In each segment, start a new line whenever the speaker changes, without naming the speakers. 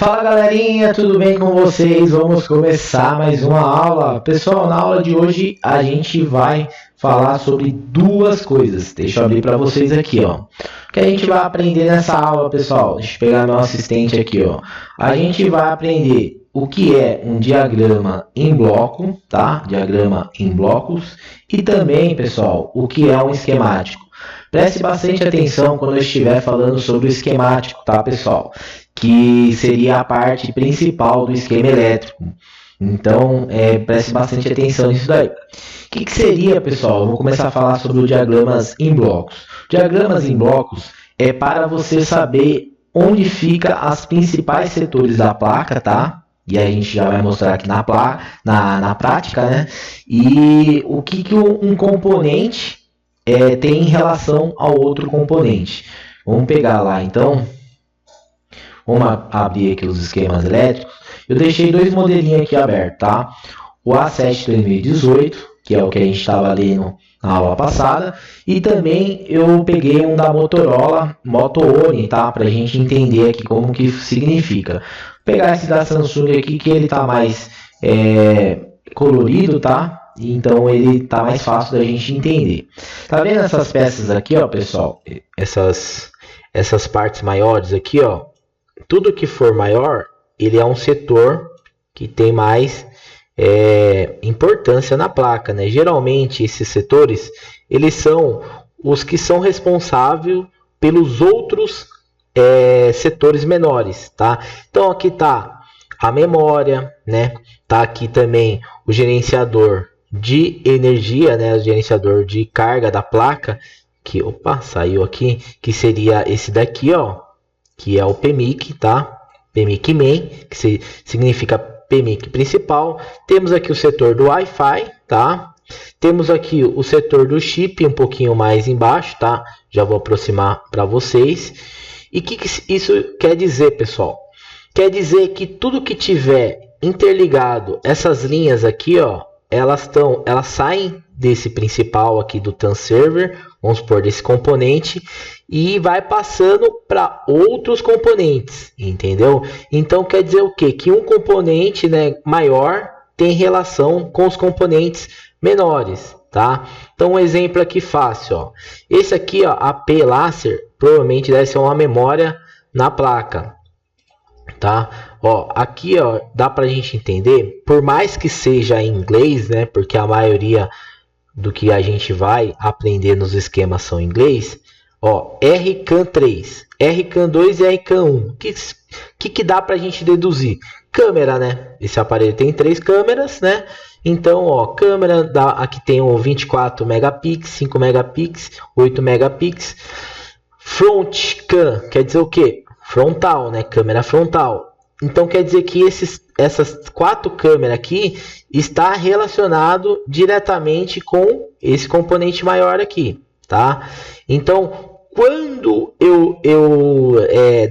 Fala galerinha, tudo bem com vocês? Vamos começar mais uma aula. Pessoal, na aula de hoje a gente vai falar sobre duas coisas. Deixa eu abrir para vocês aqui, ó. O que a gente vai aprender nessa aula, pessoal? Deixa eu pegar meu assistente aqui, ó. A gente vai aprender o que é um diagrama em bloco, tá? Diagrama em blocos. E também, pessoal, o que é um esquemático. Preste bastante atenção quando eu estiver falando sobre o esquemático, tá, pessoal? Que seria a parte principal do esquema elétrico. Então, preste bastante atenção nisso daí. O que seria, pessoal? Eu vou começar a falar sobre os diagramas em blocos. Diagramas em blocos é para você saber onde fica as principais setores da placa, tá? E a gente já vai mostrar aqui na prática, né? E o que um componente tem em relação ao outro componente. Vamos pegar lá, então. Vamos abrir aqui os esquemas elétricos. Eu deixei dois modelinhos aqui abertos, tá? O A7 2018, que é o que a gente estava lendo na aula passada. E também eu peguei um da Motorola, Moto One, tá? Para a gente entender aqui como que significa. Vou pegar esse da Samsung aqui, que ele tá mais colorido, tá? Então ele tá mais fácil da gente entender. Tá vendo essas peças aqui, ó, pessoal? Essas partes maiores aqui, ó. Tudo que for maior, ele é um setor que tem mais importância na placa, né? Geralmente esses setores, eles são os que são responsáveis pelos outros setores menores, tá? Então aqui tá a memória, né? Tá aqui também o gerenciador de energia, né? O gerenciador de carga da placa, que saiu aqui, que seria esse daqui, ó, que é o PMIC, tá? PMIC main, que significa PMIC principal. Temos aqui o setor do Wi-Fi, tá? Temos aqui o setor do chip, um pouquinho mais embaixo, tá? Já vou aproximar para vocês. E o que isso quer dizer, pessoal? Quer dizer que tudo que tiver interligado, essas linhas aqui, ó, elas saem desse principal aqui do Transerver, vamos supor, desse componente, e vai passando para outros componentes, entendeu? Então quer dizer o quê? Que um componente, né, maior tem relação com os componentes menores, tá? Então um exemplo aqui fácil, ó. Esse aqui, ó, a P Laser, provavelmente deve ser uma memória na placa, tá? Ó, aqui, ó, dá pra gente entender, por mais que seja em inglês, né, porque a maioria do que a gente vai aprender nos esquemas são em inglês, ó, RCAN3, RCAN2 e RCAN1. Que dá pra gente deduzir? Câmera, né? Esse aparelho tem 3 câmeras, né? Então, ó, câmera, aqui tem o 24 megapixels, 5 megapixels, 8 megapixels. Front cam, quer dizer o quê? Frontal, né? Câmera frontal. Então quer dizer que essas 4 câmeras aqui está relacionado diretamente com esse componente maior aqui, tá? Então quando eu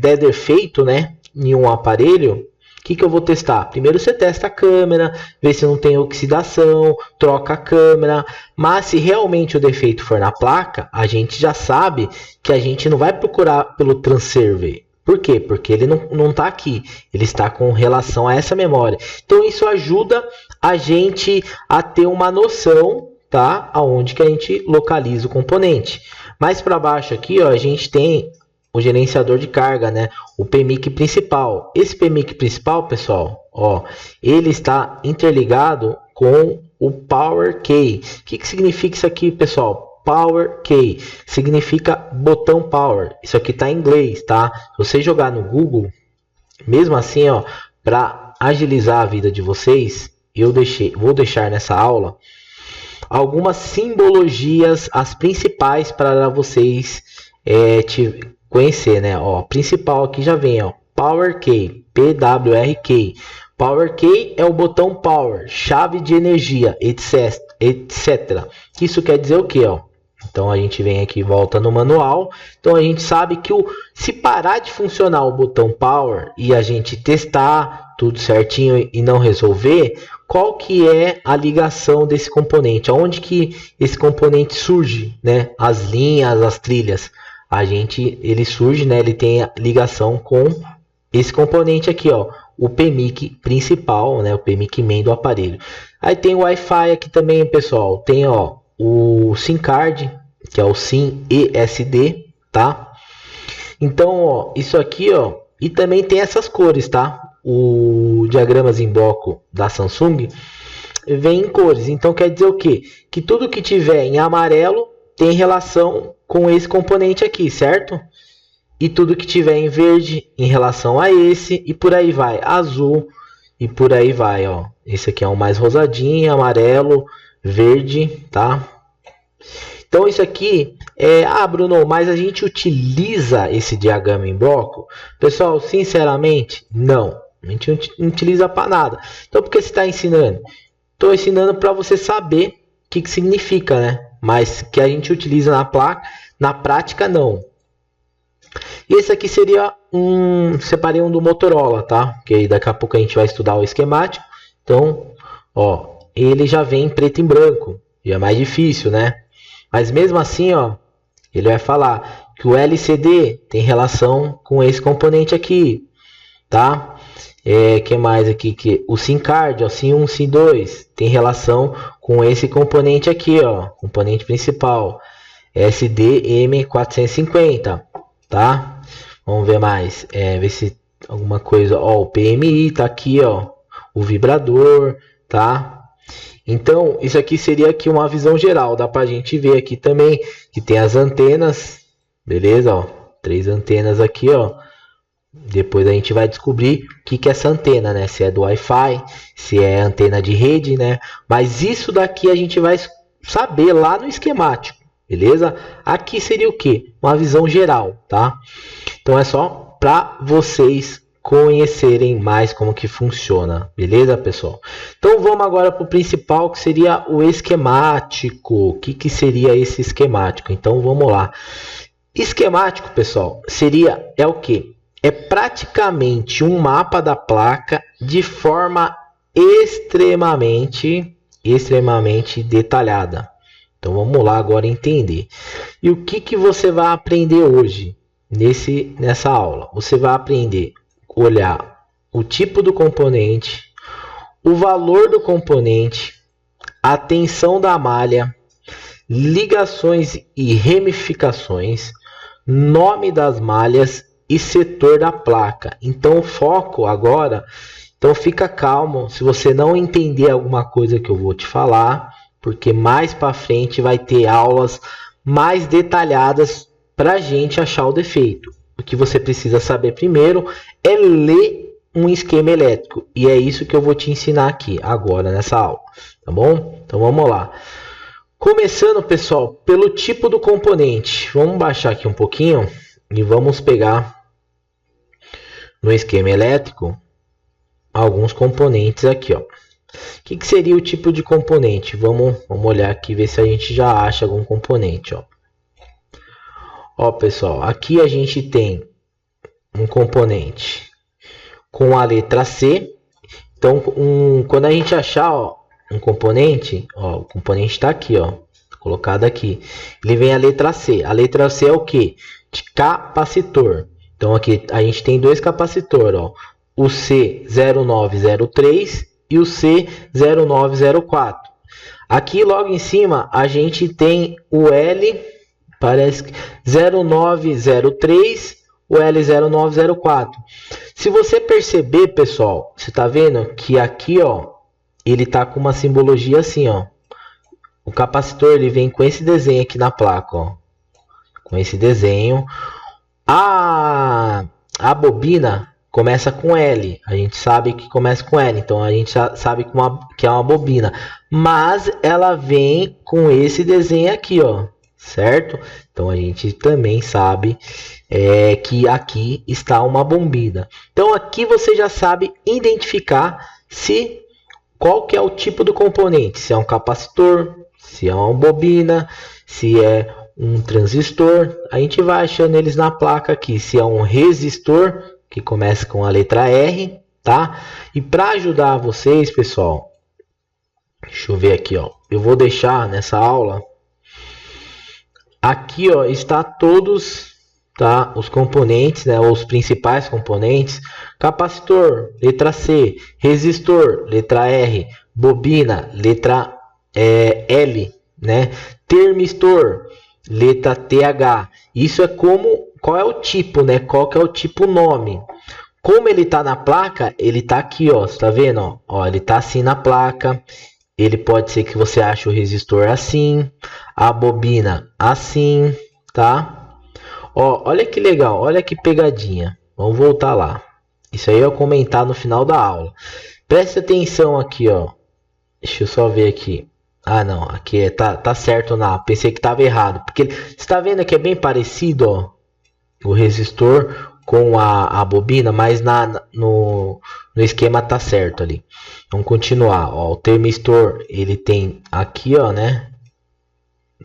der defeito, né, em um aparelho, o que eu vou testar? Primeiro você testa a câmera, vê se não tem oxidação, troca a câmera. Mas se realmente o defeito for na placa, a gente já sabe que a gente não vai procurar pelo Transerver. Por quê? Porque ele não está aqui, ele está com relação a essa memória. Então isso ajuda a gente a ter uma noção, tá? Aonde que a gente localiza o componente. Mais para baixo aqui, ó, a gente tem o gerenciador de carga, né? O PMIC principal. Esse PMIC principal, pessoal, ó, ele está interligado com o Power Key. O que significa isso aqui, pessoal? Power Key significa botão power. Isso aqui tá em inglês, tá? Se você jogar no Google, mesmo assim, ó, para agilizar a vida de vocês, vou deixar nessa aula algumas simbologias, as principais para vocês conhecer, né? Ó, principal aqui já vem, ó, Power Key, PWRK. Power Key é o botão power, chave de energia, etc. Isso quer dizer o que, ó? Então a gente vem aqui, volta no manual. Então a gente sabe que se parar de funcionar o botão power e a gente testar tudo certinho e não resolver, qual que é a ligação desse componente? Aonde que esse componente surge, né? As linhas, as trilhas. Ele surge, né? Ele tem a ligação com esse componente aqui, ó, o PMIC principal, né, o PMIC main do aparelho. Aí tem o Wi-Fi aqui também, pessoal. Tem, ó, o SIM card, que é o SIM ESD, tá? Então, ó, isso aqui, ó, e também tem essas cores, tá? O diagramas em bloco da Samsung vem em cores. Então quer dizer o quê? Que tudo que tiver em amarelo tem relação com esse componente aqui, certo? E tudo que tiver em verde em relação a esse, e por aí vai, azul e por aí vai, ó. Esse aqui é o mais rosadinho, amarelo, verde, tá? Então isso aqui Bruno, mas a gente utiliza esse diagrama em bloco? Pessoal, sinceramente, não. A gente não utiliza para nada. Então por que você está ensinando? Estou ensinando para você saber o que significa, né? Mas que a gente utiliza na placa, na prática não. E esse aqui seria separei um do Motorola, tá? Porque daqui a pouco a gente vai estudar o esquemático. Então, ó, ele já vem em preto e branco. Já é mais difícil, né? Mas mesmo assim, ó, ele vai falar que o LCD tem relação com esse componente aqui, tá? Que mais aqui? Que o SIM card, ó, SIM1, SIM2, tem relação com esse componente aqui, ó, componente principal, SDM450, tá? Vamos ver mais, ver se alguma coisa, ó, o PMI tá aqui, ó, o vibrador, tá? Então, isso aqui seria aqui uma visão geral, dá pra gente ver aqui também que tem as antenas, beleza, ó, 3 antenas aqui, ó. Depois a gente vai descobrir o que é essa antena, né? Se é do Wi-Fi, se é antena de rede, né? Mas isso daqui a gente vai saber lá no esquemático, beleza? Aqui seria o que? Uma visão geral, tá? Então é só para vocês conhecerem mais como que funciona, beleza, pessoal? Então vamos agora para o principal, que seria o esquemático. O que seria esse esquemático? Então vamos lá. Esquemático, pessoal, é o que? É praticamente um mapa da placa de forma extremamente detalhada. Então vamos lá agora entender. E o que você vai aprender hoje nessa aula? Você vai aprender a olhar o tipo do componente, o valor do componente, a tensão da malha, ligações e ramificações, nome das malhas e setor da placa. Então o foco agora, então fica calmo se você não entender alguma coisa que eu vou te falar, porque mais para frente vai ter aulas mais detalhadas para a gente achar o defeito. O que você precisa saber primeiro é ler um esquema elétrico, e é isso que eu vou te ensinar aqui agora nessa aula, tá bom? Então vamos lá. Começando, pessoal, pelo tipo do componente. Vamos baixar aqui um pouquinho e vamos pegar no esquema elétrico alguns componentes aqui, ó. O que seria o tipo de componente? Vamos olhar aqui, ver se a gente já acha algum componente, ó. Ó, pessoal, aqui a gente tem um componente com a letra C. Então, quando a gente achar, ó, um componente, ó, o componente está aqui, ó, colocado aqui. Ele vem a letra C. A letra C é o que? De capacitor. Então aqui a gente tem dois capacitores, ó, o C0903 e o C0904. Aqui logo em cima a gente tem o L, parece que 0903, o L0904. Se você perceber, pessoal, você tá vendo que aqui, ó, ele tá com uma simbologia assim, ó. O capacitor ele vem com esse desenho aqui na placa, ó, com esse desenho. A bobina começa com L, a gente sabe que começa com L, então a gente sabe que é uma bobina, mas ela vem com esse desenho aqui, ó, certo? Então a gente também sabe que aqui está uma bombina. Então aqui você já sabe identificar qual que é o tipo do componente, se é um capacitor, se é uma bobina, se é um transistor. A gente vai achando eles na placa aqui, se é um resistor, que começa com a letra R, tá? E para ajudar vocês, pessoal, deixa eu ver aqui, ó, eu vou deixar nessa aula, aqui, ó, está todos tá? Os componentes, né? Os principais componentes: capacitor, letra C; resistor, letra R; bobina, letra L, né? Termistor, letra TH. Isso é qual é o tipo, né? Qual que é o tipo nome? Como ele tá na placa, ele tá aqui, ó. Você tá vendo, ó? Ó, ele tá assim na placa. Ele pode ser que você ache o resistor assim, a bobina assim, tá? Ó, olha que legal, olha que pegadinha. Vamos voltar lá. Isso aí eu vou comentar no final da aula. Preste atenção aqui, ó. Deixa eu só ver aqui. Ah, não, aqui tá certo na. Pensei que tava errado, porque você tá vendo que é bem parecido, ó, o resistor com a bobina, mas no esquema tá certo ali. Vamos continuar, ó. O termistor, ele tem aqui, ó, né?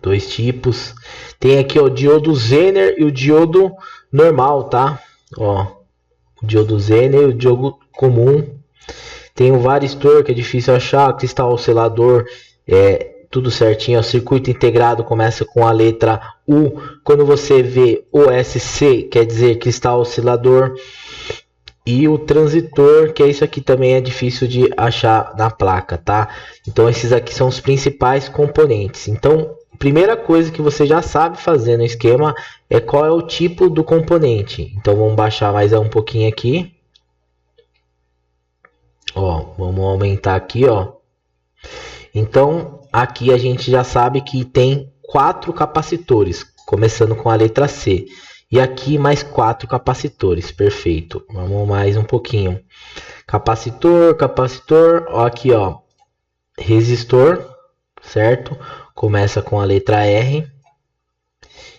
Dois tipos. Tem aqui, ó, o diodo Zener e o diodo normal, tá? Ó, o diodo Zener e o diodo comum. Tem o varistor, que é difícil achar. Cristal oscilador, tudo certinho. O circuito integrado começa com a letra U. Quando você vê OSC, quer dizer cristal oscilador. E o transitor, que é isso aqui, também é difícil de achar na placa, tá? Então esses aqui são os principais componentes. Então, primeira coisa que você já sabe fazer no esquema é qual é o tipo do componente. Então vamos baixar mais um pouquinho aqui. Ó, vamos aumentar aqui, ó. Então, aqui a gente já sabe que tem 4 capacitores, começando com a letra C. E aqui mais 4 capacitores, perfeito. Vamos mais um pouquinho. Capacitor, ó, aqui, ó. Resistor, certo? Começa com a letra R.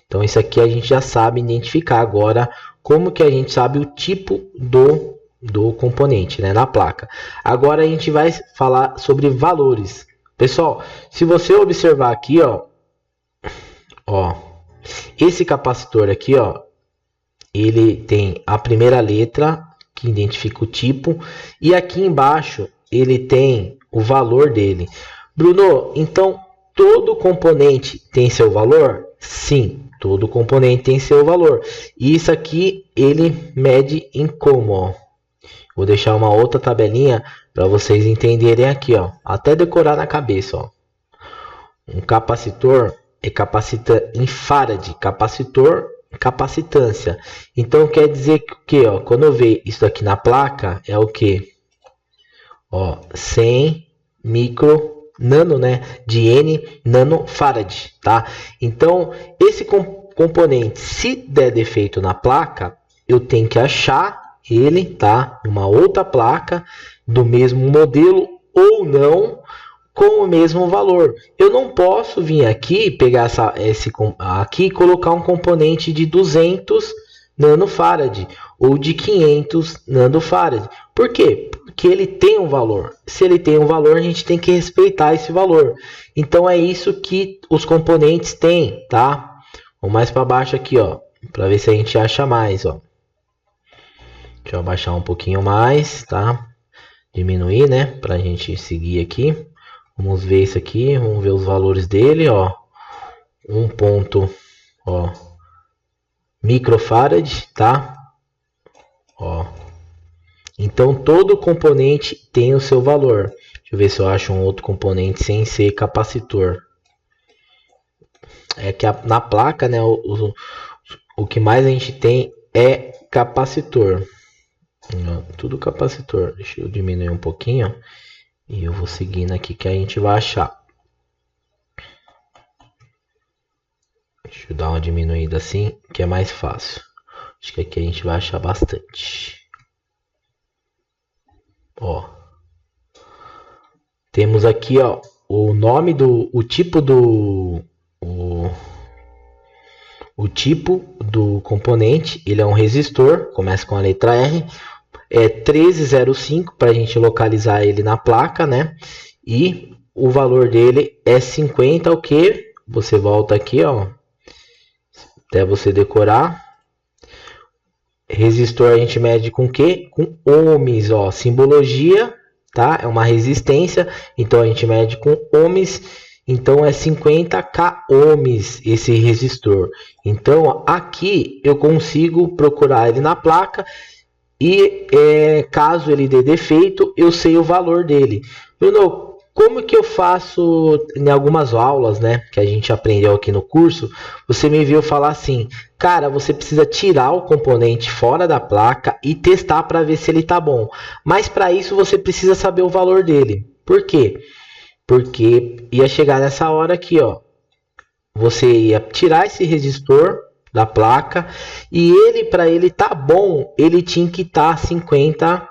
Então, isso aqui a gente já sabe identificar. Agora, como que a gente sabe o tipo do componente, né, na placa? Agora a gente vai falar sobre valores. Pessoal, se você observar aqui, ó, esse capacitor aqui, ó, ele tem a primeira letra que identifica o tipo e aqui embaixo ele tem o valor dele. Bruno, então todo componente tem seu valor? Sim, todo componente tem seu valor. E isso aqui ele mede em como, ó. Vou deixar uma outra tabelinha para vocês entenderem aqui, ó. Até decorar na cabeça, ó. Um capacitor é capacita em farad, capacitor, capacitância. Então quer dizer que, ó, quando eu ver isso aqui na placa, é o que? Ó, 100 micro nano, né, de N nanofarad, tá? Então, esse componente, se der defeito na placa, eu tenho que achar ele, tá? Uma outra placa do mesmo modelo ou não, com o mesmo valor. Eu não posso vir aqui, pegar esse aqui e colocar um componente de 200 nanofarad ou de 500 nanofarad. Por quê? Porque ele tem um valor. Se ele tem um valor, a gente tem que respeitar esse valor. Então é isso que os componentes têm, tá? Vamos mais para baixo aqui, ó, para ver se a gente acha mais, ó. Deixa eu abaixar um pouquinho mais, tá? Diminuir, né? Para a gente seguir aqui. Vamos ver isso aqui, vamos ver os valores dele, ó. 1 ponto, ó, microfarad, tá? Ó. Então todo componente tem o seu valor. Deixa eu ver se eu acho um outro componente sem ser capacitor. É que na placa, né, o que mais a gente tem é capacitor. Tudo capacitor. Deixa eu diminuir um pouquinho. E eu vou seguindo aqui que a gente vai achar. Deixa eu dar uma diminuída assim, que é mais fácil. Acho que aqui a gente vai achar bastante. Ó. Temos aqui, ó, o nome o tipo do componente. Ele é um resistor, começa com a letra R. É 1305 para a gente localizar ele na placa, né? E o valor dele é 50, o que? Você volta aqui, ó, até você decorar. Resistor a gente mede com o quê? Com ohms, ó, simbologia, tá? É uma resistência, então a gente mede com ohms Então é 50k ohms esse resistor. Então aqui eu consigo procurar ele na placa e caso ele dê defeito, eu sei o valor dele. Bruno, como que eu faço em algumas aulas, né, que a gente aprendeu aqui no curso, você me viu falar assim, cara, você precisa tirar o componente fora da placa e testar para ver se ele tá bom. Mas para isso você precisa saber o valor dele. Por quê? Porque ia chegar nessa hora aqui, ó. Você ia tirar esse resistor da placa e ele, para ele tá bom, ele tinha que estar 50k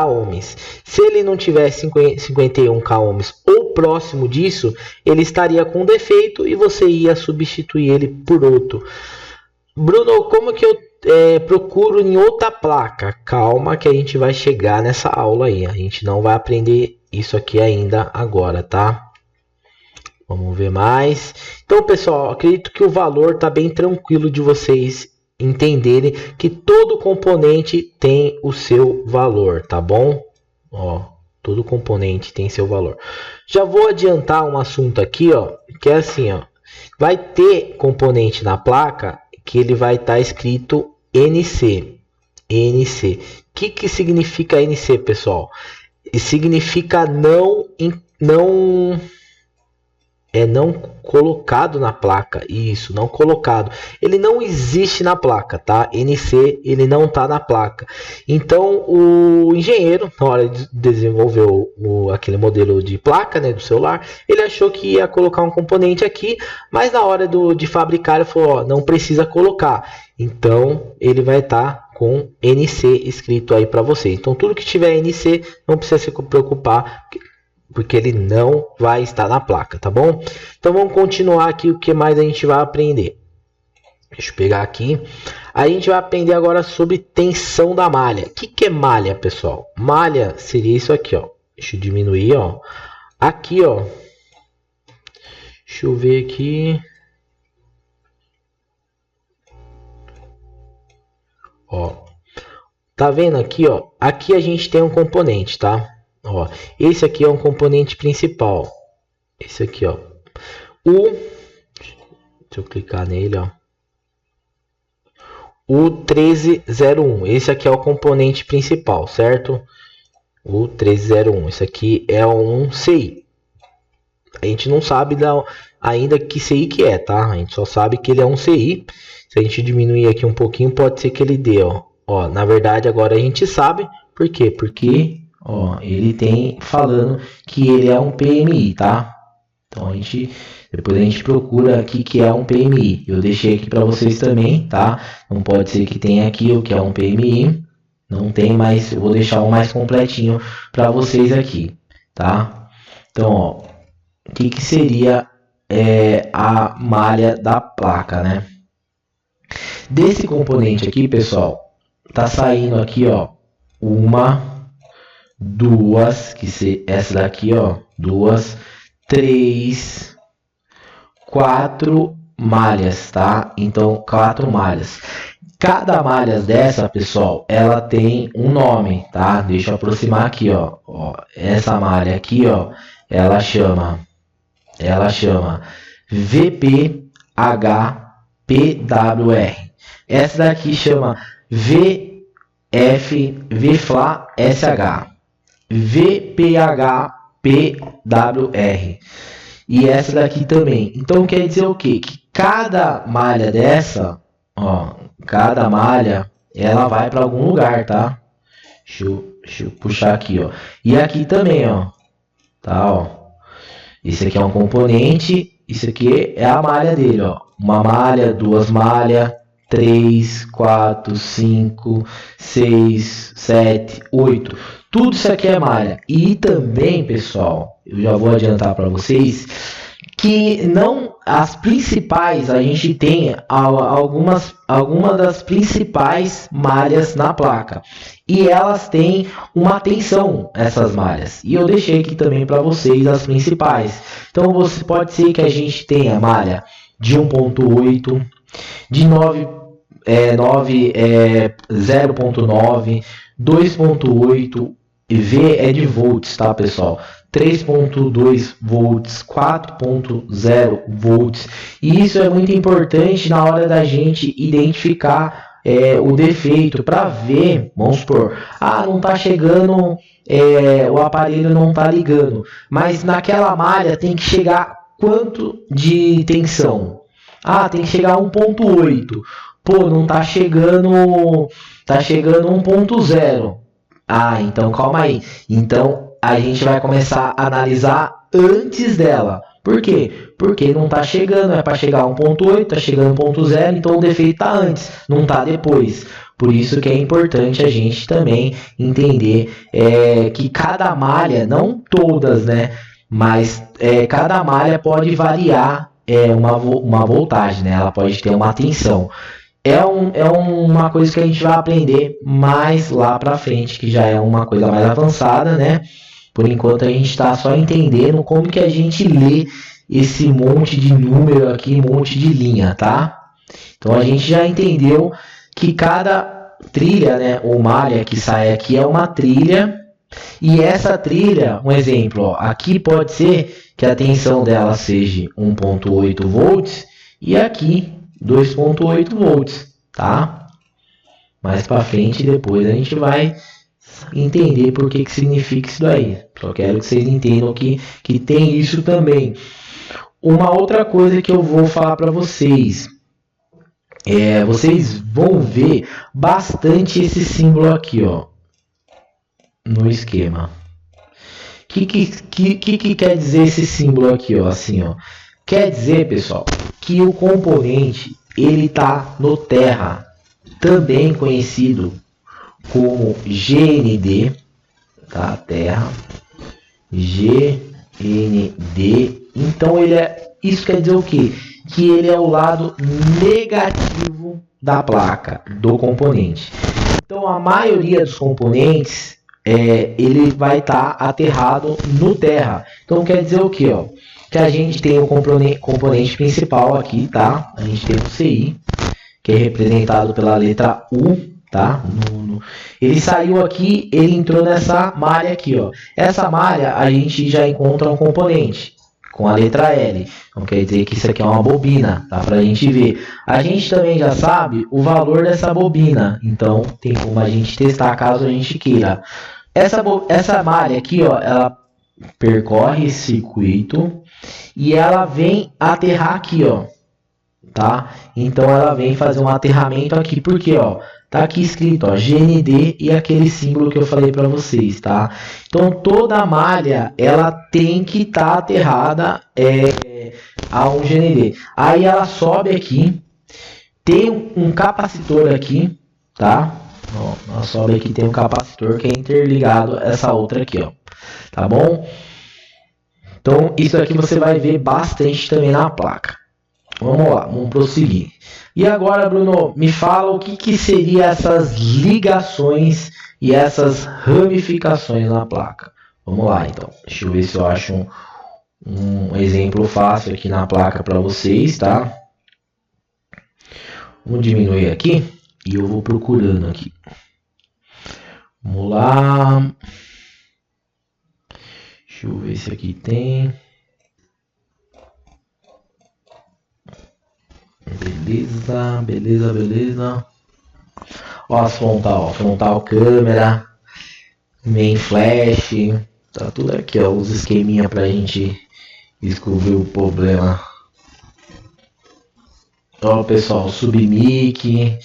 ohms. Se ele não tiver 51k ohms ou próximo disso, ele estaria com defeito e você ia substituir ele por outro. Bruno, como que eu procuro em outra placa? Calma que a gente vai chegar nessa aula aí. A gente não vai aprender isso aqui ainda agora, tá? Vamos ver mais. Então, pessoal, acredito que o valor tá bem tranquilo de vocês entenderem que todo componente tem o seu valor, tá bom? Ó, todo componente tem seu valor. Já vou adiantar um assunto aqui, ó, que é assim, ó. Vai ter componente na placa que ele vai estar escrito NC. NC. O que significa NC, pessoal? Significa não colocado na placa. Isso, não colocado. Ele não existe na placa, tá? NC, ele não tá na placa. Então, o engenheiro, na hora de desenvolver aquele modelo de placa, né, do celular, ele achou que ia colocar um componente aqui, mas na hora de fabricar, ele falou, ó, não precisa colocar. Então, ele vai estar com NC escrito aí para você. Então, tudo que tiver NC, não precisa se preocupar, porque ele não vai estar na placa, tá bom? Então vamos continuar aqui, o que mais a gente vai aprender. Deixa eu pegar aqui. A gente vai aprender agora sobre tensão da malha. O que é malha, pessoal? Malha seria isso aqui, ó. Deixa eu diminuir, ó. Aqui, ó. Deixa eu ver aqui. Ó. Tá vendo aqui, ó? Aqui a gente tem um componente, tá? Ó, esse aqui é um componente principal. Esse aqui, ó. Deixa eu clicar nele, ó. O 1301. Esse aqui é o componente principal, certo? O 1301. Esse aqui é um CI. A gente não sabe ainda que CI que é, tá? A gente só sabe que ele é um CI. Se a gente diminuir aqui um pouquinho, pode ser que ele dê, ó. Ó, na verdade, agora a gente sabe. Por quê? Porque ó, ele tem falando que ele é um PMI, tá? Então depois a gente procura aqui que é um PMI. Eu deixei aqui para vocês também, tá? Não pode ser que tenha aqui o que é um PMI. Não tem, mas eu vou deixar um mais completinho para vocês aqui, tá? Então, ó, o que seria a malha da placa, né? Desse componente aqui, pessoal, tá saindo aqui, ó, duas, essa daqui, ó, 2, 3, 4 malhas, tá? Então, 4 malhas. Cada malha dessa, pessoal, ela tem um nome, tá? Deixa eu aproximar aqui, ó. Essa malha aqui, ó, ela chama VPHPWR. Essa daqui chama VFLA SH. VPHPWR. E essa daqui também. Então quer dizer o quê? Que cada malha dessa, ó, cada malha, ela vai para algum lugar, tá? Deixa eu puxar aqui, ó. E aqui também, ó. Tá, ó. Esse aqui é um componente, isso aqui é a malha dele, ó. Uma malha, duas malhas, 3, 4, 5, 6, 7, 8. Tudo isso aqui é malha. E também, pessoal, eu já vou adiantar para vocês que não as principais, a gente tem algumas das principais malhas na placa. E elas têm uma tensão, essas malhas. E eu deixei aqui também para vocês as principais. Então, pode ser que a gente tenha malha de 1.8, de 0.9, 2.8, V é de volts, tá, pessoal? 3.2 volts, 4.0 volts. E isso é muito importante na hora da gente identificar o defeito, para ver, vamos supor, não está chegando, o aparelho não está ligando, mas naquela malha tem que chegar quanto de tensão? Tem que chegar a 1.8. Pô, não está chegando, tá chegando 1.0. Então calma aí. Então a gente vai começar a analisar antes dela. Por quê? Porque não está chegando, é para chegar a 1.8, está chegando 1.0, então o defeito está antes, não está depois. Por isso que é importante a gente também entender que cada malha, não todas, né? Mas cada malha pode variar uma voltagem, né? Ela pode ter uma tensão. É uma coisa que a gente vai aprender mais lá para frente, que já é uma coisa mais avançada, né? Por enquanto a gente está só entendendo como que a gente lê esse monte de número aqui, monte de linha, tá? Então a gente já entendeu que cada trilha, né, ou malha que sai aqui é uma trilha. E essa trilha, um exemplo, ó, aqui pode ser que a tensão dela seja 1.8 volts e aqui 2.8 volts, tá? Mais para frente, depois a gente vai entender por que significa isso daí. Só quero que vocês entendam que tem isso também. Uma outra coisa que eu vou falar para vocês, vocês vão ver bastante esse símbolo aqui, ó, no esquema. Que quer dizer esse símbolo aqui, ó, assim, ó? Quer dizer, pessoal, que o componente ele tá no terra, também conhecido como GND, tá? Terra, GND. Então isso quer dizer o quê? Que ele é o lado negativo da placa, do componente. Então a maioria dos componentes ele vai estar aterrado no terra. Então quer dizer o quê? Ó? Que a gente tem o componente principal aqui, tá? A gente tem o CI, que é representado pela letra U. Tá? Ele saiu aqui, ele entrou nessa malha aqui, ó. Essa malha a gente já encontra um componente com a letra L. Então quer dizer que isso aqui é uma bobina, tá? Pra gente ver. A gente também já sabe o valor dessa bobina, então tem como a gente testar caso a gente queira. Essa malha aqui, ó, ela percorre esse circuito e ela vem aterrar aqui, ó. Tá? Então ela vem fazer um aterramento aqui, porque ó, tá aqui escrito, ó, GND e aquele símbolo que eu falei para vocês, tá? Então toda a malha ela tem que estar aterrada a um GND. Aí ela sobe aqui, tem um capacitor aqui, tá? Ó, ela sobe aqui, tem um capacitor que é interligado a essa outra aqui, ó. Tá bom? Então isso aqui você vai ver bastante também na placa. Vamos lá, vamos prosseguir. E agora, Bruno, me fala o que seria essas ligações e essas ramificações na placa. Vamos lá, então. Deixa eu ver se eu acho um exemplo fácil aqui na placa para vocês, tá? Vamos diminuir aqui e eu vou procurando aqui. Vamos lá. Deixa eu ver se aqui tem. Beleza. Ó, as frontal câmera, main flash, tá tudo aqui, ó, os esqueminha pra gente descobrir o problema. Ó, pessoal, submic,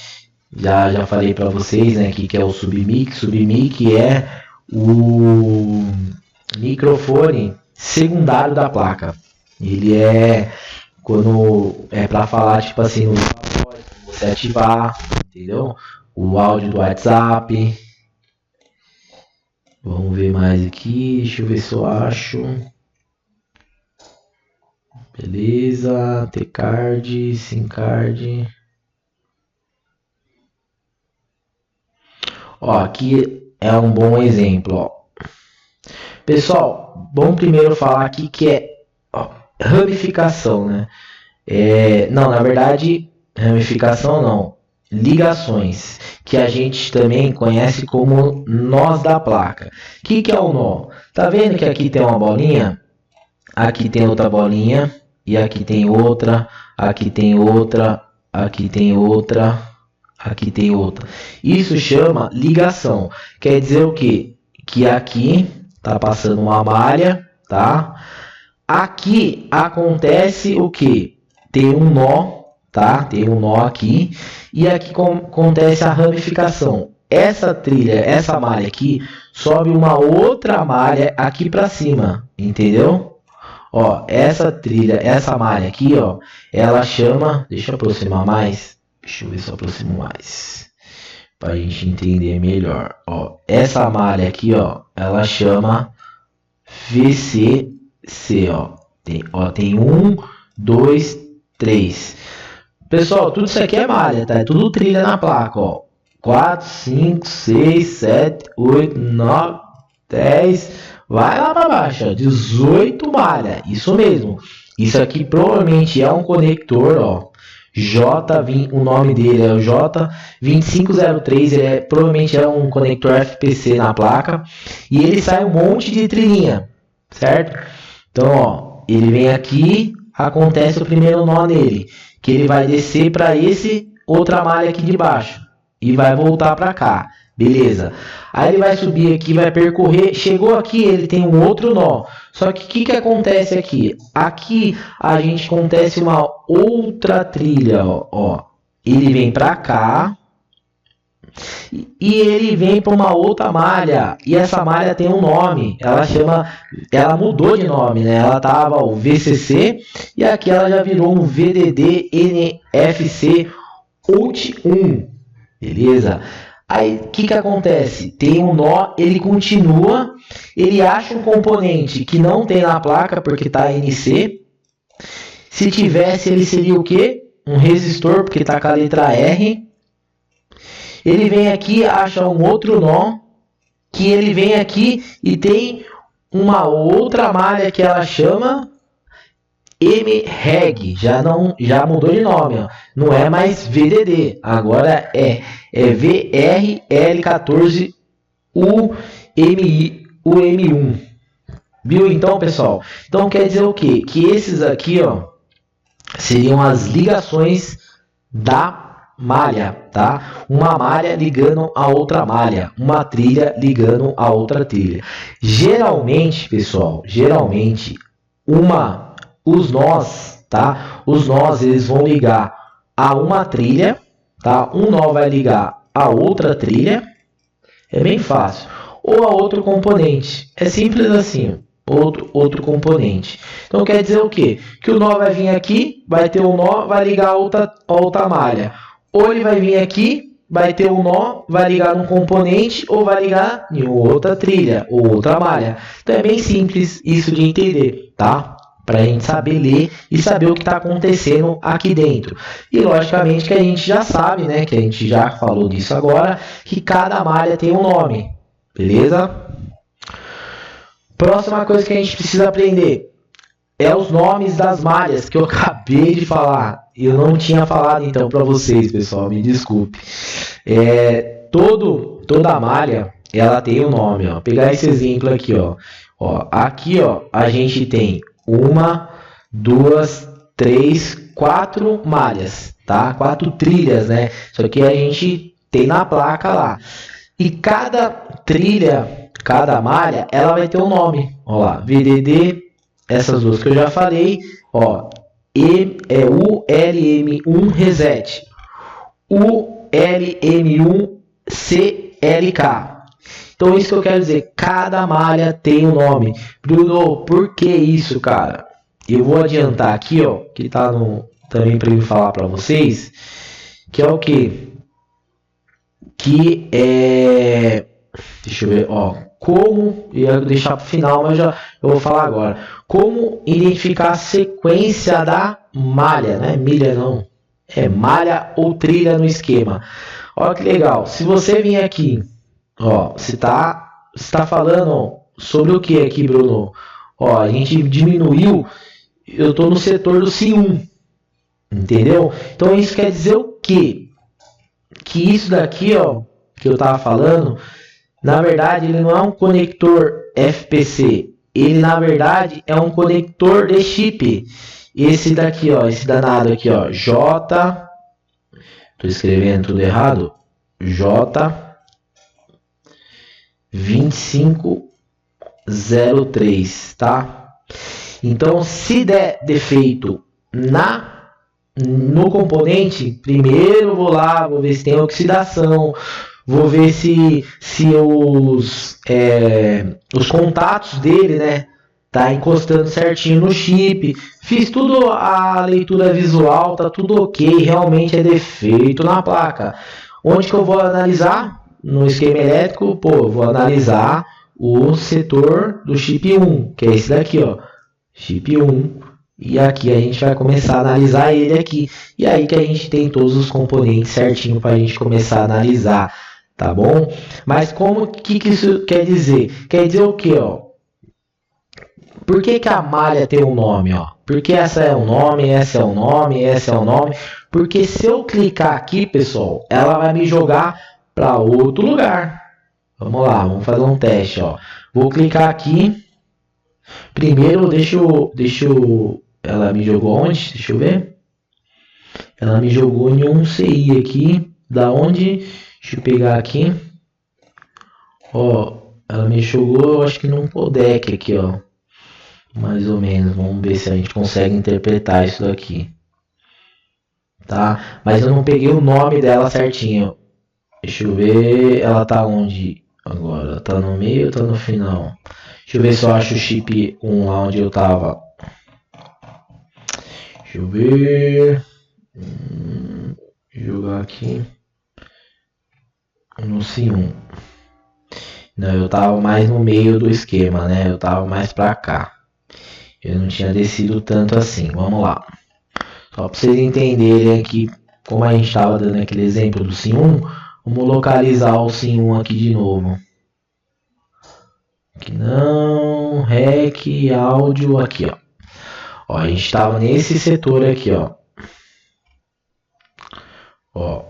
já falei pra vocês, né, que é o submic. Submic é o microfone secundário da placa. Ele é quando é para falar, tipo assim, no você ativar, entendeu? O áudio do WhatsApp. Vamos ver mais aqui, deixa eu ver se eu acho. Beleza, T-Card, SIM-Card. Ó, aqui é um bom exemplo, ó. Pessoal, vamos primeiro falar aqui que é ramificação, né? Não, na verdade, ramificação não. ligações, que a gente também conhece como nós da placa. O que é o nó? Tá vendo que aqui tem uma bolinha? Aqui tem outra bolinha, e aqui tem outra, aqui tem outra, aqui tem outra, aqui tem outra. Isso chama ligação. Quer dizer o quê? Que aqui tá passando uma malha, tá? Aqui acontece o quê? Tem um nó, tá? Tem um nó aqui, e aqui acontece a ramificação. Essa trilha, essa malha aqui, sobe uma outra malha aqui para cima, entendeu? Ó, essa trilha, essa malha aqui, ó, ela chama, deixa eu aproximar mais, deixa eu ver se eu aproximo mais, para a gente entender melhor. Ó, essa malha aqui, ó, ela chama VCC, ó, tem 1, 2, 3. Pessoal, tudo isso aqui é malha, tá? É tudo trilha na placa, ó. 4, 5, 6, 7, 8, 9, 10. Vai lá para baixo, ó. 18 malha. Isso mesmo. Isso aqui provavelmente é um conector, ó. O nome dele é o J2503. Provavelmente é um conector FPC na placa. E ele sai um monte de trilhinha, certo? Então, ó, ele vem aqui, acontece o primeiro nó nele, que ele vai descer para esse outra malha aqui de baixo e vai voltar para cá, beleza? Aí ele vai subir aqui, vai percorrer, chegou aqui, ele tem um outro nó. Só que o que acontece aqui? Aqui a gente acontece uma outra trilha, ó. Ele vem para cá e ele vem para uma outra malha, e essa malha tem um nome, ela mudou de nome, né? Ela tava o VCC e aqui ela já virou um VDD NFC OUT 1, beleza? Aí o que acontece? Tem um nó, ele continua, ele acha um componente que não tem na placa porque está NC. Se tivesse, ele seria o quê? Um resistor, porque está com a letra R. Ele vem aqui, acha um outro nó, que ele vem aqui e tem uma outra malha que ela chama MREG, já mudou de nome, ó. Não é mais VDD, agora é VRL14UM1. Viu então, pessoal? Então quer dizer o quê? Que esses aqui, ó, seriam as ligações da malha, tá? Uma malha ligando a outra malha, uma trilha ligando a outra trilha. Geralmente, pessoal, os nós, tá? Os nós, eles vão ligar a uma trilha, tá? Um nó vai ligar a outra trilha, é bem fácil. Ou a outro componente, é simples assim, outro componente. Então quer dizer o quê? Que o nó vai vir aqui, vai ter um nó, vai ligar a outra malha. Ou ele vai vir aqui, vai ter um nó, vai ligar num componente, ou vai ligar em outra trilha, ou outra malha. Então é bem simples isso de entender, tá? Para a gente saber ler e saber o que está acontecendo aqui dentro. E logicamente que a gente já sabe, né? Que a gente já falou disso agora, que cada malha tem um nome, beleza? Próxima coisa que a gente precisa aprender é os nomes das malhas que eu acabei de falar. Eu não tinha falado então para vocês, pessoal, me desculpe. Toda malha ela tem um nome, ó. Vou pegar esse exemplo aqui, ó. Aqui, ó, a gente tem 1, 2, 3, 4 malhas, tá? 4 trilhas, né? Isso aqui a gente tem na placa lá. E cada trilha, cada malha, ela vai ter um nome. Ó lá, VDD, essas duas que eu já falei, ó. ULM1 reset, ULM1 CLK. Então isso que eu quero dizer, cada malha tem um nome. Bruno, por que isso, cara? Eu vou adiantar aqui, ó, que tá também para eu falar para vocês, que é o que? Que é, deixa eu ver, ó, como, ia deixar para o final, mas eu vou falar agora. Como identificar a sequência da malha, né? Milha não, é malha ou trilha no esquema. Olha que legal, se você vir aqui, ó, você tá falando sobre o que aqui, Bruno? Ó, a gente diminuiu, eu tô no setor do SIM1, entendeu? Então isso quer dizer o quê? que isso daqui, ó, que eu tava falando, na verdade ele não é um conector FPC, ele na verdade é um conector de chip. Esse daqui, ó, esse danado aqui, ó, tô escrevendo tudo errado, J2503, tá? Então, se der defeito no componente, primeiro vou lá, vou ver se tem oxidação, vou ver se os contatos dele, né, tá encostando certinho no chip. Fiz tudo a leitura visual, tá tudo ok, realmente é defeito na placa. Onde que eu vou analisar? No esquema elétrico, pô, vou analisar o setor do chip 1, que é esse daqui, ó, chip 1. E aqui a gente vai começar a analisar ele aqui. E aí que a gente tem todos os componentes certinho para a gente começar a analisar, tá bom? Mas como que isso quer dizer? Quer dizer o que, ó? Por que a malha tem um nome, ó? Porque essa é um nome, essa é um nome, essa é um nome. Porque se eu clicar aqui, pessoal, ela vai me jogar para outro lugar. Vamos lá, vamos fazer um teste, ó. Vou clicar aqui. Primeiro, deixa eu... Ela me jogou onde? Deixa eu ver. Ela me jogou em um CI aqui. Da onde? Deixa eu pegar aqui. Ó, ela me jogou, acho que num codec aqui, ó. Mais ou menos. Vamos ver se a gente consegue interpretar isso daqui. Tá? Mas eu não peguei o nome dela certinho. Deixa eu ver. Ela tá onde agora? Ela tá no meio ou tá no final? Deixa eu ver se eu acho o chip 1 lá onde eu tava. Deixa eu ver. Jogar aqui. No C1. Não, eu tava mais no meio do esquema, né? Eu tava mais pra cá. Eu não tinha descido tanto assim. Vamos lá. Só pra vocês entenderem aqui como a gente tava dando aquele exemplo do C1. Vamos localizar o C1 aqui de novo. Aqui não. REC, áudio, aqui, ó. Ó, a gente estava nesse setor aqui, ó. Ó,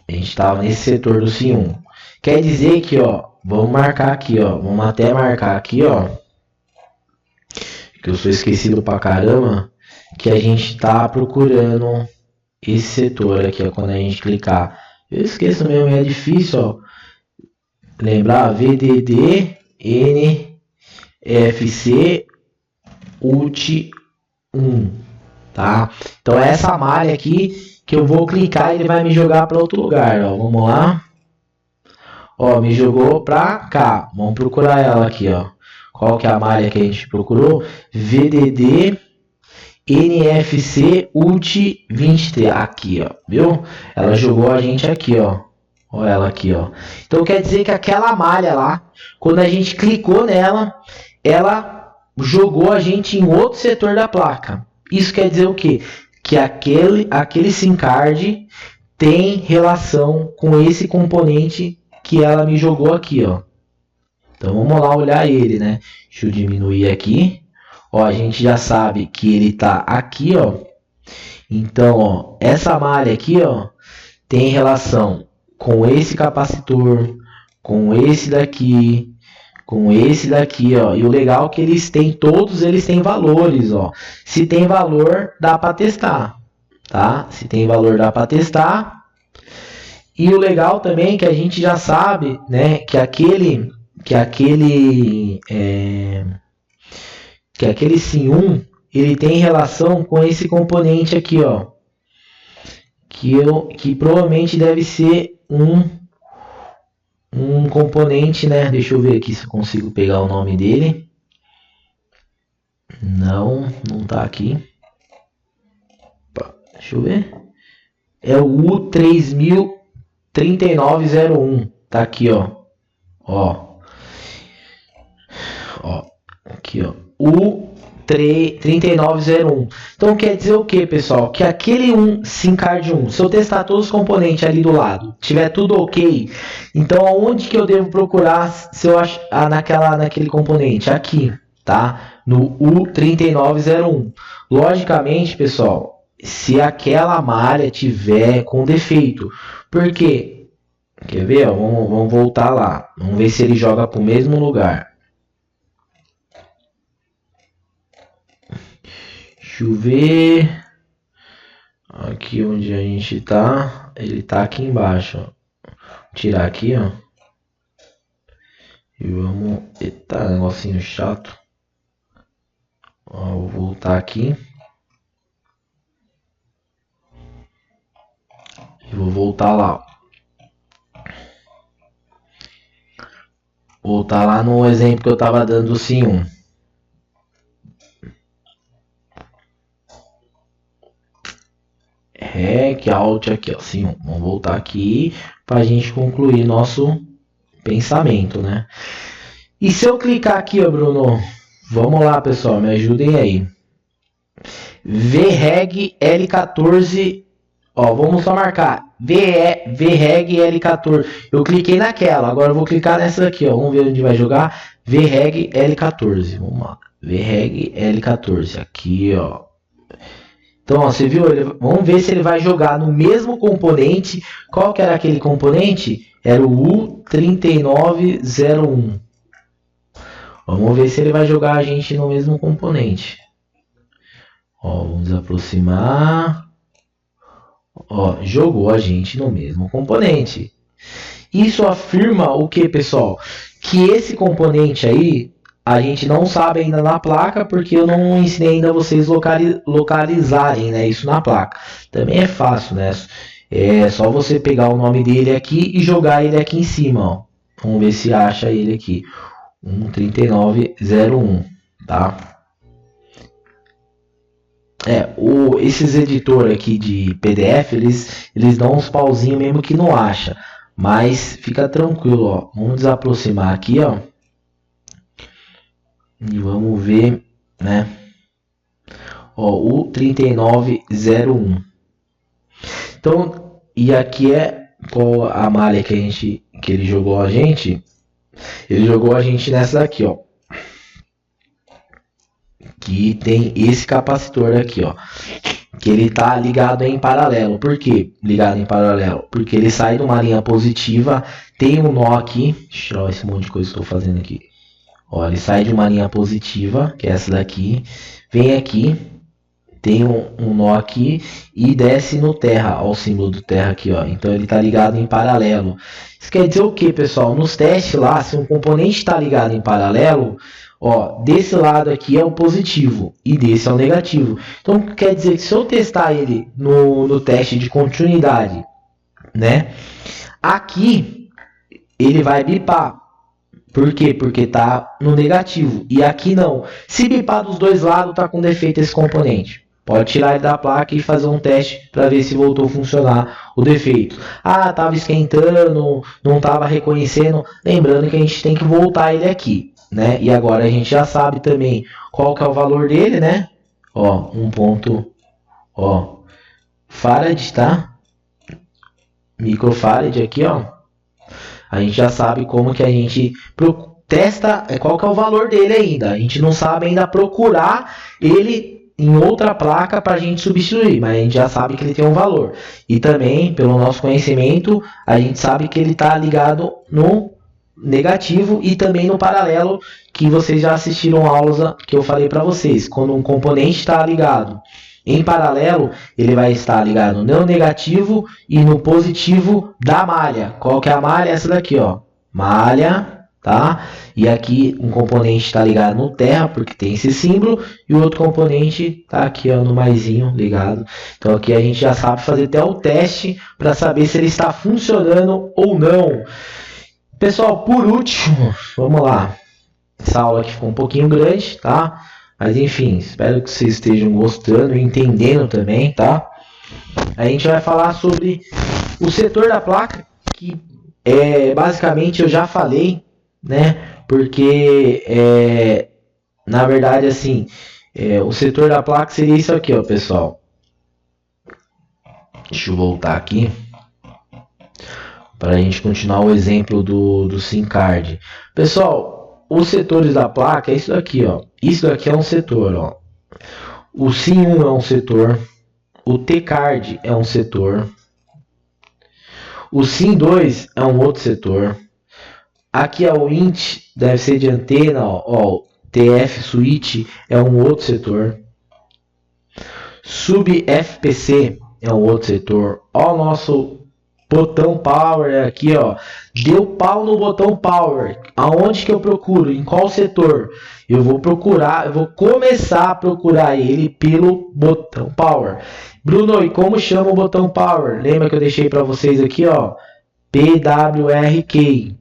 a gente estava nesse setor do C1. Quer dizer que, ó, vamos marcar aqui, ó. Vamos até marcar aqui, ó. Que eu sou esquecido pra caramba. Que a gente tá procurando esse setor aqui, ó. Quando a gente clicar. Eu esqueço mesmo, é difícil, ó. Lembrar VDD, NFC, UT 1, tá? Então é essa malha aqui que eu vou clicar e ele vai me jogar para outro lugar, ó. Vamos lá. Ó, me jogou para cá. Vamos procurar ela aqui, ó. Qual que é a malha que a gente procurou? VDD NFC UT 23. Aqui, ó. Viu? Ela jogou a gente aqui, ó. Olha ela aqui, ó. Então quer dizer que aquela malha lá, quando a gente clicou nela, ela jogou a gente em outro setor da placa. Isso quer dizer o quê? Que aquele SIM card tem relação com esse componente que ela me jogou aqui, ó. Então vamos lá olhar ele, né? Deixa eu diminuir aqui. Ó, a gente já sabe que ele tá aqui, ó. Então, ó, essa malha aqui, ó, tem relação com esse capacitor, com esse daqui, com esse daqui, ó. E o legal é que todos eles têm valores, ó. Se tem valor, dá para testar, tá? Se tem valor, dá para testar. E o legal também é que a gente já sabe, né, que aquele SIM1, ele tem relação com esse componente aqui, ó. Que provavelmente deve ser um componente, né? Deixa eu ver aqui se eu consigo pegar o nome dele. Não tá aqui. Deixa eu ver. É o U3901. Tá aqui, ó. Ó. Aqui, ó. U3901. Então quer dizer o que, pessoal? Que aquele SIM card 1, se eu testar todos os componentes ali do lado, tiver tudo ok, então aonde que eu devo procurar se eu achar naquele componente? Aqui, tá? No U3901. Logicamente, pessoal, se aquela malha tiver com defeito. Por quê? Quer ver? Ó, vamos voltar lá. Vamos ver se ele joga para o mesmo lugar. Deixa eu ver. Aqui onde a gente tá. Ele tá aqui embaixo. Ó. Vou tirar aqui, ó. E vamos... Eita, negocinho chato. Ó, vou voltar aqui. E vou voltar lá. Voltar lá no exemplo que eu tava dando do Sim 1. Rec, Alt aqui, ó. Sim 1. Vamos voltar aqui pra gente concluir nosso pensamento, né? E se eu clicar aqui, ó, Bruno? Vamos lá, pessoal, me ajudem aí. VREG L14. Ó, vamos só marcar. VREG L14. Eu cliquei naquela. Agora eu vou clicar nessa aqui, ó. Vamos ver onde vai jogar. VREG L14. Vamos lá. VREG L14. Aqui, ó. Então, ó, você viu? Vamos ver se ele vai jogar no mesmo componente. Qual que era aquele componente? Era o U3901. Vamos ver se ele vai jogar a gente no mesmo componente. Ó, vamos aproximar. Ó, jogou a gente no mesmo componente. Isso afirma o que, pessoal? Que esse componente aí, a gente não sabe ainda na placa, porque eu não ensinei ainda vocês localizarem, né, isso na placa. Também é fácil, né? É só você pegar o nome dele aqui e jogar ele aqui em cima, ó. Vamos ver se acha ele aqui. 13901, tá? Esses editores aqui de PDF, eles dão uns pauzinhos mesmo que não acha. Mas fica tranquilo, ó. Vamos desaproximar aqui, ó. E vamos ver, né? Ó, o 3901. Então, e aqui é qual a malha que ele jogou a gente. Ele jogou a gente nessa daqui, ó. Que tem esse capacitor aqui, ó. Que ele tá ligado em paralelo. Por que ligado em paralelo? Porque ele sai de uma linha positiva, tem um nó aqui. Deixa eu tirar esse monte de coisa que eu estou fazendo aqui. Ó, ele sai de uma linha positiva, que é essa daqui. Vem aqui, tem um nó aqui e desce no terra. Ó, o símbolo do terra aqui, ó. Então ele tá ligado em paralelo. Isso quer dizer o que, pessoal? Nos testes lá, se um componente está ligado em paralelo, ó, desse lado aqui é o positivo e desse é o negativo. Então quer dizer que se eu testar ele no teste de continuidade, né? Aqui ele vai bipar. Por quê? Porque tá no negativo. E aqui não. Se bipar dos dois lados, tá com defeito esse componente. Pode tirar ele da placa e fazer um teste para ver se voltou a funcionar o defeito. Ah, estava esquentando, não estava reconhecendo. Lembrando que a gente tem que voltar ele aqui, né? E agora a gente já sabe também qual que é o valor dele, né? Ó, Farad, tá? Microfarad aqui, ó. A gente já sabe como que a gente testa, qual que é o valor dele ainda. A gente não sabe ainda procurar ele em outra placa para a gente substituir, mas a gente já sabe que ele tem um valor. E também, pelo nosso conhecimento, a gente sabe que ele está ligado no negativo e também no paralelo, que vocês já assistiram aulas que eu falei para vocês. Quando um componente está ligado em paralelo, ele vai estar ligado no negativo e no positivo da malha. Qual que é a malha? Essa daqui, ó. Malha, tá? E aqui um componente está ligado no terra, porque tem esse símbolo, e o outro componente tá aqui, ó, no maisinho ligado. Então aqui a gente já sabe fazer até o teste para saber se ele está funcionando ou não. Pessoal, por último, vamos lá. Essa aula aqui ficou um pouquinho grande, tá? Mas enfim, espero que vocês estejam gostando e entendendo também, tá? A gente vai falar sobre o setor da placa, que basicamente eu já falei, né? Porque na verdade assim, o setor da placa seria isso aqui, ó, pessoal. Deixa eu voltar aqui para a gente continuar o exemplo do SIM card. Pessoal, os setores da placa é isso daqui, ó. Isso daqui é um setor, ó. O SIM1 é um setor. O T-card é um setor. O SIM2 é um outro setor. Aqui é o INT, deve ser de antena, ó, o TF switch é um outro setor. Sub-FPC é um outro setor. Ó, o nosso botão power aqui, ó. Deu pau no botão power. Aonde que eu procuro? Em qual setor? Eu vou começar a procurar ele pelo botão power. Bruno, e como chama o botão power? Lembra que eu deixei para vocês aqui, ó? PWRK.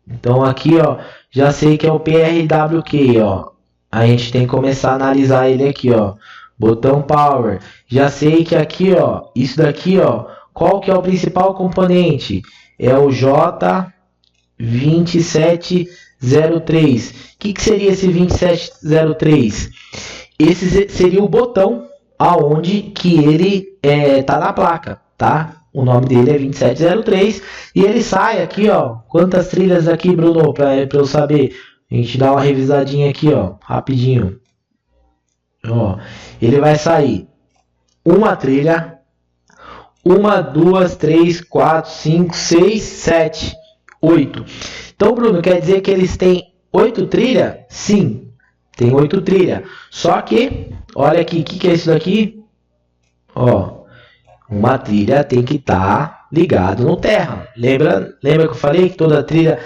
Então aqui, ó, já sei que é o PRWK, ó. A gente tem que começar a analisar ele aqui, ó. Botão power. Já sei que aqui, ó, isso daqui, ó, qual que é o principal componente? É o J2703. O que seria esse 2703? Esse seria o botão aonde que ele tá na placa, tá? O nome dele é 2703 e ele sai aqui, ó. Quantas trilhas aqui, Bruno, para eu saber? A gente dá uma revisadinha aqui, ó, rapidinho. Ó, ele vai sair uma trilha, 1, 2, 3, 4, 5, 6, 7, 8. Então, Bruno, quer dizer que eles têm 8 trilhas? Sim, tem 8 trilhas. Só que, olha aqui, o que é isso daqui? Ó. Uma trilha tem que estar ligado no terra. Lembra que eu falei que toda trilha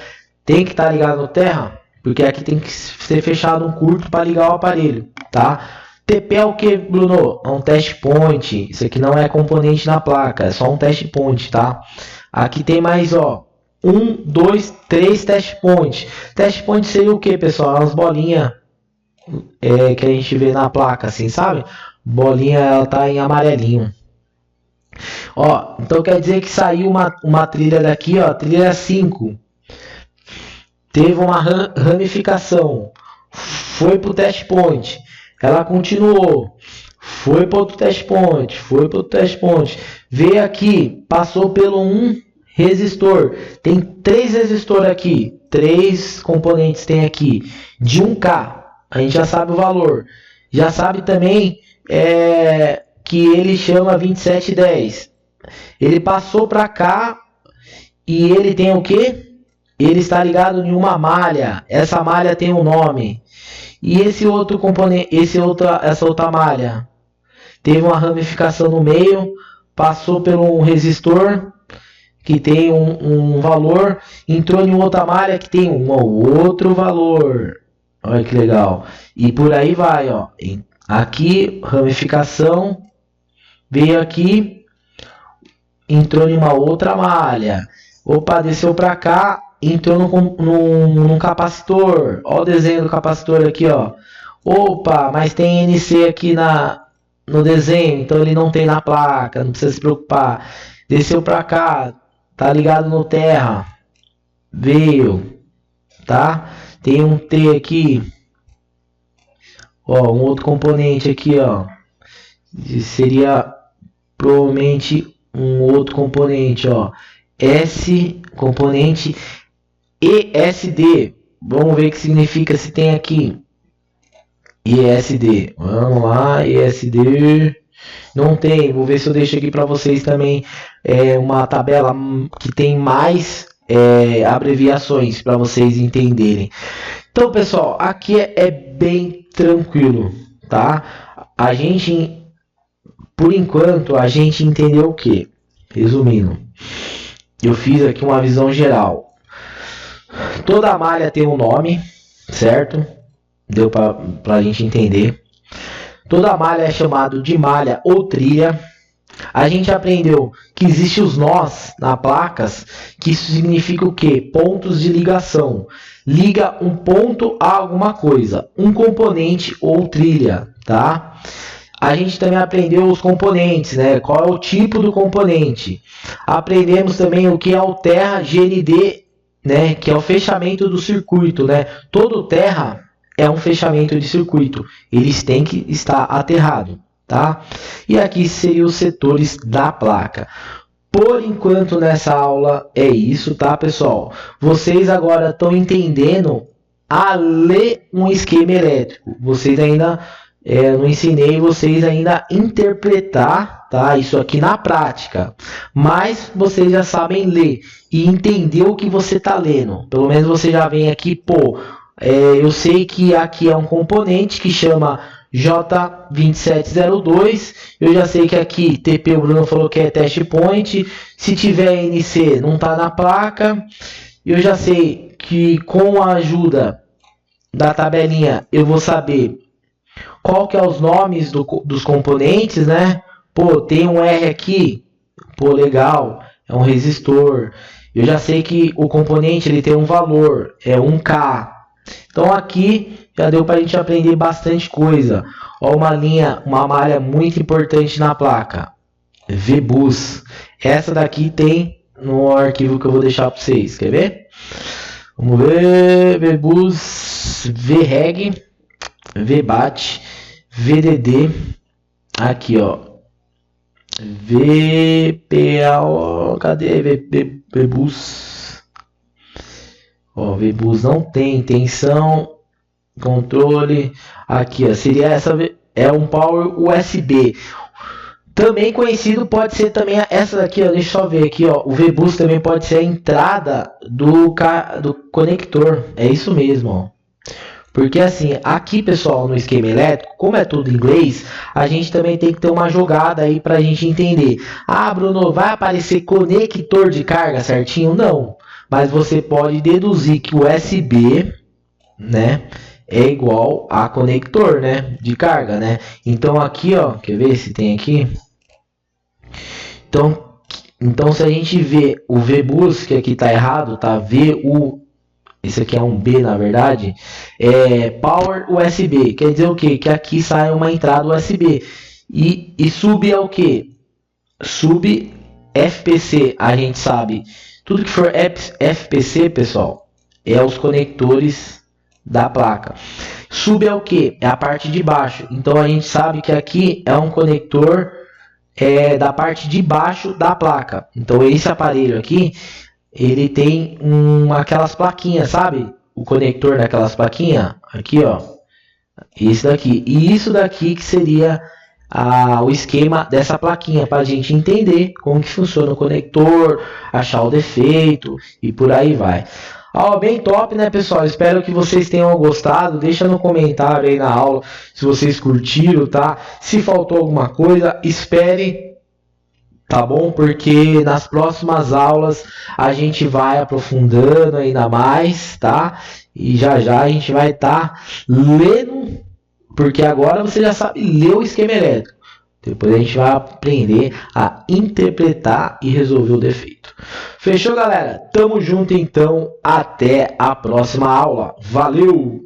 tem que estar ligada no terra? Porque aqui tem que ser fechado um curto para ligar o aparelho, tá? TP é o que, Bruno? É um test point. Isso aqui não é componente na placa, é só um test point, tá? Aqui tem mais, ó, 1, 2, 3 test point. Test point seria o que, pessoal? As bolinhas que a gente vê na placa, assim, sabe? Bolinha, ela tá em amarelinho. Ó, então quer dizer que saiu uma trilha daqui, ó, trilha 5. Teve uma ramificação. Foi pro test point. Ela continuou. Foi para outro test point. Foi para outro test point. Veio aqui, passou pelo um resistor. Tem 3 resistores aqui. 3 componentes tem aqui. De 1K. A gente já sabe o valor. Já sabe também que ele chama 2710. Ele passou para cá e ele tem o que? Ele está ligado em uma malha. Essa malha tem um nome. E esse outro componente, essa outra malha teve uma ramificação no meio, passou por um resistor que tem um valor, entrou em outra malha que tem um outro valor. Olha que legal. E por aí vai, ó. Aqui, ramificação, veio aqui, entrou em uma outra malha. Opa, desceu para cá, entrou num capacitor. Olha o desenho do capacitor aqui, ó. Opa, mas tem NC aqui no desenho, então ele não tem na placa, não precisa se preocupar. Desceu para cá, tá ligado no terra. Veio, tá? Tem um T aqui. Ó, um outro componente aqui, ó. Seria provavelmente um outro componente, ó. S, componente ESD. Vamos ver o que significa se tem aqui. ESD. Vamos lá, ESD. Não tem. Vou ver se eu deixo aqui para vocês também uma tabela que tem mais abreviações para vocês entenderem. Então, pessoal, aqui é bem tranquilo, tá? A gente, por enquanto, a gente entendeu o que? Resumindo, eu fiz aqui uma visão geral. Toda malha tem um nome, certo? Deu para a gente entender. Toda malha é chamado de malha ou trilha. A gente aprendeu que existem os nós na placas, que isso significa o quê? Pontos de ligação. Liga um ponto a alguma coisa, um componente ou trilha, tá? A gente também aprendeu os componentes, né? Qual é o tipo do componente. Aprendemos também o que é o terra GND, né? Que é o fechamento do circuito, né? Todo terra é um fechamento de circuito. Eles têm que estar aterrado, tá? E aqui seriam os setores da placa. Por enquanto nessa aula é isso, tá, pessoal? Vocês agora estão entendendo a ler um esquema elétrico. Vocês ainda não ensinei vocês ainda a interpretar, tá? Isso aqui na prática. Mas vocês já sabem ler e entender o que você está lendo. Pelo menos você já vem aqui, pô, eu sei que aqui é um componente que chama J2702. Eu já sei que aqui TP o Bruno falou que é test point. Se tiver NC não está na placa. Eu já sei que com a ajuda da tabelinha eu vou saber qual que é os nomes dos componentes, né? Pô, tem um R aqui, pô, legal, é um resistor. Eu já sei que o componente ele tem um valor, é 1K. Então aqui já deu para a gente aprender bastante coisa. Ó, uma malha muito importante na placa, VBus. Essa daqui tem no arquivo que eu vou deixar para vocês, quer ver? Vamos ver, VBus, VREG, VBAT, VDD, aqui ó, VPA, cadê VBus? Ó, VBus não tem tensão, controle, aqui ó, seria essa, é um Power USB. Também conhecido pode ser também essa daqui, ó, deixa eu só ver aqui, ó, o VBus também pode ser a entrada do conector, é isso mesmo, ó. Porque assim, aqui pessoal, no esquema elétrico, como é tudo em inglês, a gente também tem que ter uma jogada aí pra gente entender. Ah, Bruno, vai aparecer conector de carga certinho? Não, mas você pode deduzir que o USB, né, é igual a conector, né, de carga, né. Então aqui, ó, quer ver se tem aqui? Então se a gente vê o VBus, que aqui tá errado, tá? Esse aqui é um B, na verdade, é Power USB. Quer dizer o quê? Que aqui sai uma entrada USB. E sub é o quê? Sub FPC, a gente sabe. Tudo que for FPC, pessoal, é os conectores da placa. Sub é o quê? É a parte de baixo. Então a gente sabe que aqui é um conector da parte de baixo da placa. Então esse aparelho aqui, ele tem aquelas plaquinhas, sabe? O conector daquelas plaquinhas, aqui ó, esse daqui. E isso daqui que seria o esquema dessa plaquinha, para a gente entender como que funciona o conector, achar o defeito e por aí vai. Bem top, né, pessoal? Espero que vocês tenham gostado. Deixa no comentário aí na aula se vocês curtiram, tá? Se faltou alguma coisa, espere, tá bom? Porque nas próximas aulas a gente vai aprofundando ainda mais, tá? E já a gente vai estar lendo, porque agora você já sabe ler o esquema elétrico. Depois a gente vai aprender a interpretar e resolver o defeito. Fechou, galera? Tamo junto então. Até a próxima aula. Valeu!